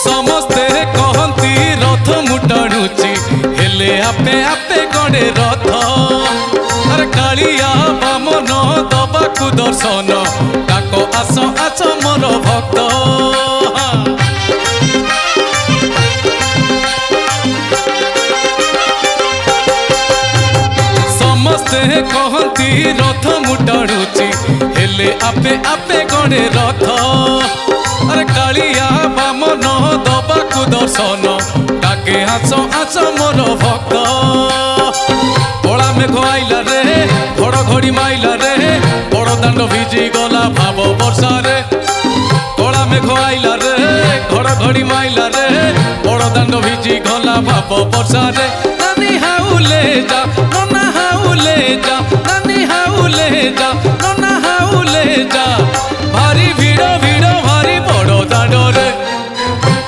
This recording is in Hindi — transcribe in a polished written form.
समस्ते कहती रथ मु टाणुची हेले आपे आपे गड़े रथ अरे कालिया बामन दबाकू दर्शन डाक आस आस मोर भक्त समस्ते कहती रथ मु टाणुची हेले आपे आपे गड़े रथ अरे कालिया बामन दबाकू दर्शन डाके आस आस मोर भक्त कला मेघ आइला रे घड़घड़ी माइला रे बड़ दाण्ड भिजी गला भाव वर्षा रे कला मेघ आइला रे घड़घड़ी माइला रे बड़ दाण्ड भिजी गला भाव वर्षा रे नानी हाउले जा